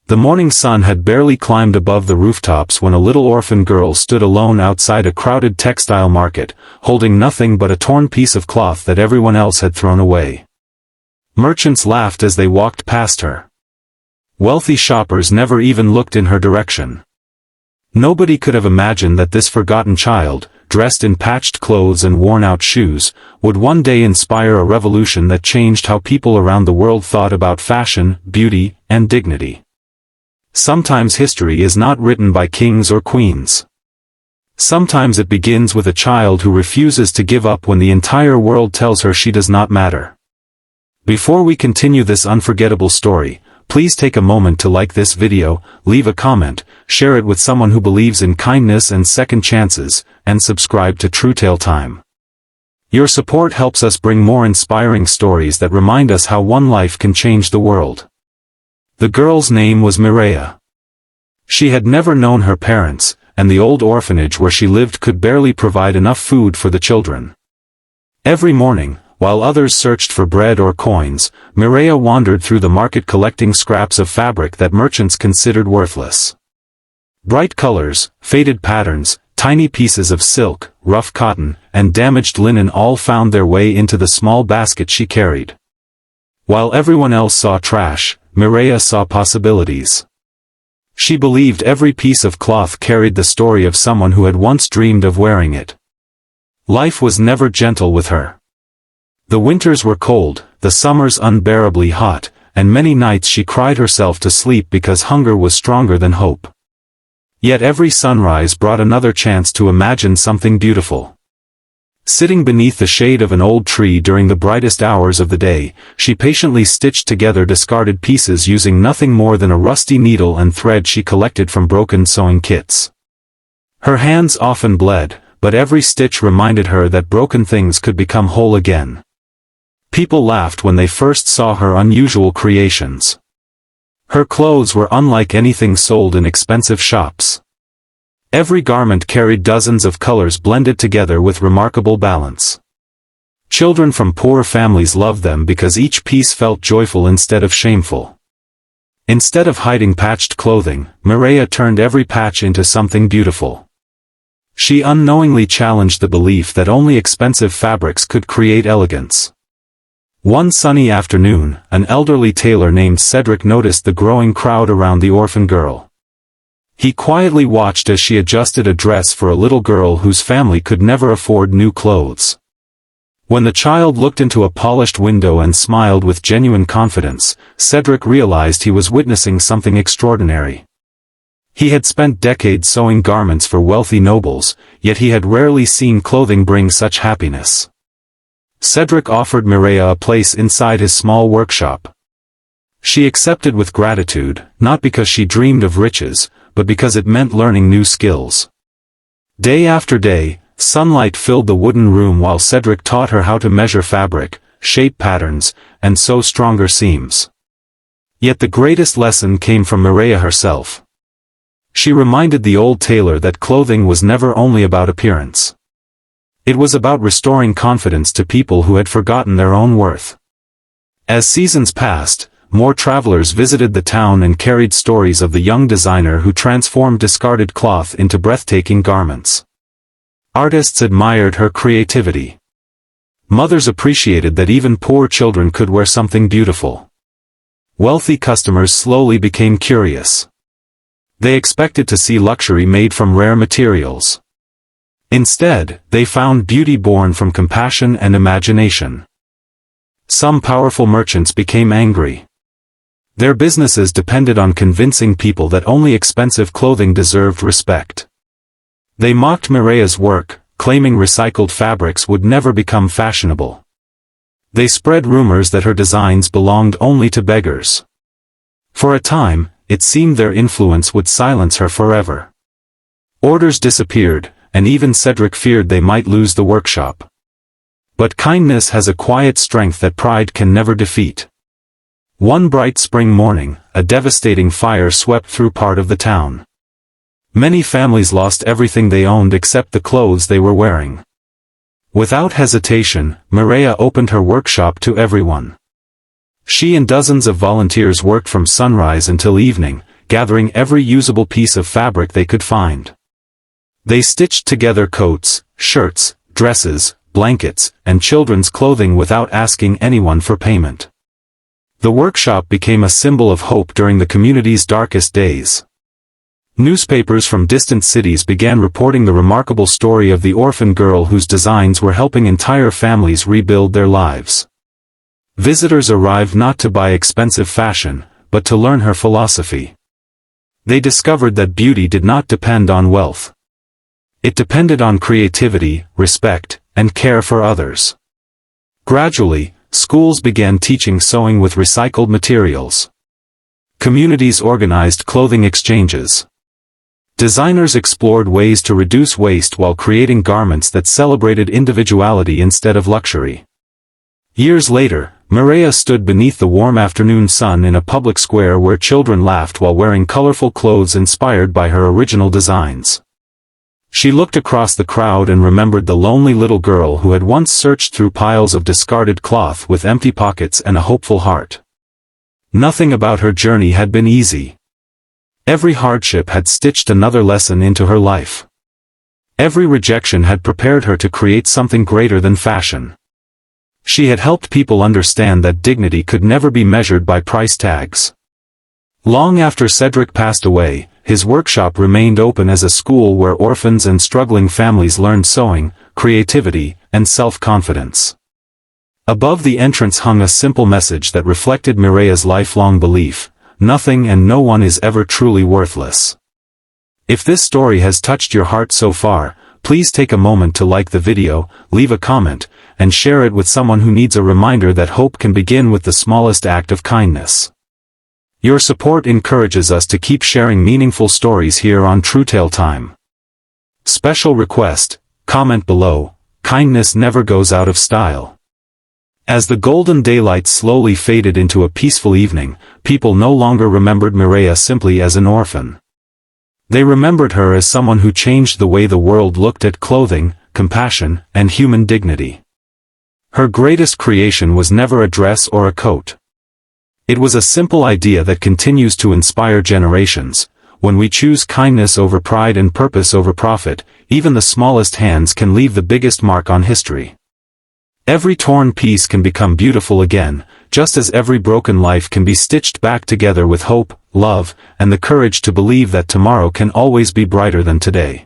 The morning sun had barely climbed above the rooftops when a little orphan girl stood alone outside a crowded textile market, holding nothing but a torn piece of cloth that everyone else had thrown away. Merchants laughed as they walked past her. Wealthy shoppers never even looked in her direction. Nobody could have imagined that this forgotten child, dressed in patched clothes and worn-out shoes, would one day inspire a revolution that changed how people around the world thought about fashion, beauty, and dignity. Sometimes history is not written by kings or queens. Sometimes it begins with a child who refuses to give up when the entire world tells her she does not matter. Before we continue this unforgettable story, please take a moment to like this video, leave a comment, share it with someone who believes in kindness and second chances, and subscribe to True Tale Time. Your support helps us bring more inspiring stories that remind us how one life can change the world. The girl's name was Mireya. She had never known her parents, and the old orphanage where she lived could barely provide enough food for the children. Every morning, while others searched for bread or coins, Mireya wandered through the market collecting scraps of fabric that merchants considered worthless. Bright colors, faded patterns, tiny pieces of silk, rough cotton, and damaged linen all found their way into the small basket she carried. While everyone else saw trash, Mireya saw possibilities. She believed every piece of cloth carried the story of someone who had once dreamed of wearing it. Life was never gentle with her. The winters were cold, the summers unbearably hot, and many nights she cried herself to sleep because hunger was stronger than hope. Yet every sunrise brought another chance to imagine something beautiful. Sitting beneath the shade of an old tree during the brightest hours of the day, she patiently stitched together discarded pieces using nothing more than a rusty needle and thread she collected from broken sewing kits. Her hands often bled, but every stitch reminded her that broken things could become whole again. People laughed when they first saw her unusual creations. Her clothes were unlike anything sold in expensive shops. Every garment carried dozens of colors blended together with remarkable balance. Children from poor families loved them because each piece felt joyful instead of shameful. Instead of hiding patched clothing, Mireya turned every patch into something beautiful. She unknowingly challenged the belief that only expensive fabrics could create elegance. One sunny afternoon, an elderly tailor named Cedric noticed the growing crowd around the orphan girl. He quietly watched as she adjusted a dress for a little girl whose family could never afford new clothes. When the child looked into a polished window and smiled with genuine confidence, Cedric realized he was witnessing something extraordinary. He had spent decades sewing garments for wealthy nobles, yet he had rarely seen clothing bring such happiness. Cedric offered Mireya a place inside his small workshop. She accepted with gratitude, not because she dreamed of riches, but because it meant learning new skills. Day after day, sunlight filled the wooden room while Cedric taught her how to measure fabric, shape patterns, and sew stronger seams. Yet the greatest lesson came from Mireya herself. She reminded the old tailor that clothing was never only about appearance. It was about restoring confidence to people who had forgotten their own worth. As seasons passed, more travelers visited the town and carried stories of the young designer who transformed discarded cloth into breathtaking garments. Artists admired her creativity. Mothers appreciated that even poor children could wear something beautiful. Wealthy customers slowly became curious. They expected to see luxury made from rare materials. Instead, they found beauty born from compassion and imagination. Some powerful merchants became angry. Their businesses depended on convincing people that only expensive clothing deserved respect. They mocked Mireya's work, claiming recycled fabrics would never become fashionable. They spread rumors that her designs belonged only to beggars. For a time, it seemed their influence would silence her forever. Orders disappeared, and even Cedric feared they might lose the workshop. But kindness has a quiet strength that pride can never defeat. One bright spring morning, a devastating fire swept through part of the town. Many families lost everything they owned except the clothes they were wearing. Without hesitation, Mireya opened her workshop to everyone. She and dozens of volunteers worked from sunrise until evening, gathering every usable piece of fabric they could find. They stitched together coats, shirts, dresses, blankets, and children's clothing without asking anyone for payment. The workshop became a symbol of hope during the community's darkest days. Newspapers from distant cities began reporting the remarkable story of the orphan girl whose designs were helping entire families rebuild their lives. Visitors arrived not to buy expensive fashion, but to learn her philosophy. They discovered that beauty did not depend on wealth. It depended on creativity, respect, and care for others. Gradually, schools began teaching sewing with recycled materials. Communities organized clothing exchanges. Designers explored ways to reduce waste while creating garments that celebrated individuality instead of luxury. Years later, Mireia stood beneath the warm afternoon sun in a public square where children laughed while wearing colorful clothes inspired by her original designs. She looked across the crowd and remembered the lonely little girl who had once searched through piles of discarded cloth with empty pockets and a hopeful heart. Nothing about her journey had been easy. Every hardship had stitched another lesson into her life. Every rejection had prepared her to create something greater than fashion. She had helped people understand that dignity could never be measured by price tags. Long after Cedric passed away, his workshop remained open as a school where orphans and struggling families learned sewing, creativity, and self-confidence. Above the entrance hung a simple message that reflected Mireia's lifelong belief: nothing and no one is ever truly worthless. If this story has touched your heart so far, please take a moment to like the video, leave a comment, and share it with someone who needs a reminder that hope can begin with the smallest act of kindness. Your support encourages us to keep sharing meaningful stories here on Truetale Time. Special request: comment below, kindness never goes out of style. As the golden daylight slowly faded into a peaceful evening, people no longer remembered Mireia simply as an orphan. They remembered her as someone who changed the way the world looked at clothing, compassion, and human dignity. Her greatest creation was never a dress or a coat. It was a simple idea that continues to inspire generations: when we choose kindness over pride and purpose over profit, even the smallest hands can leave the biggest mark on history. Every torn piece can become beautiful again, just as every broken life can be stitched back together with hope, love, and the courage to believe that tomorrow can always be brighter than today.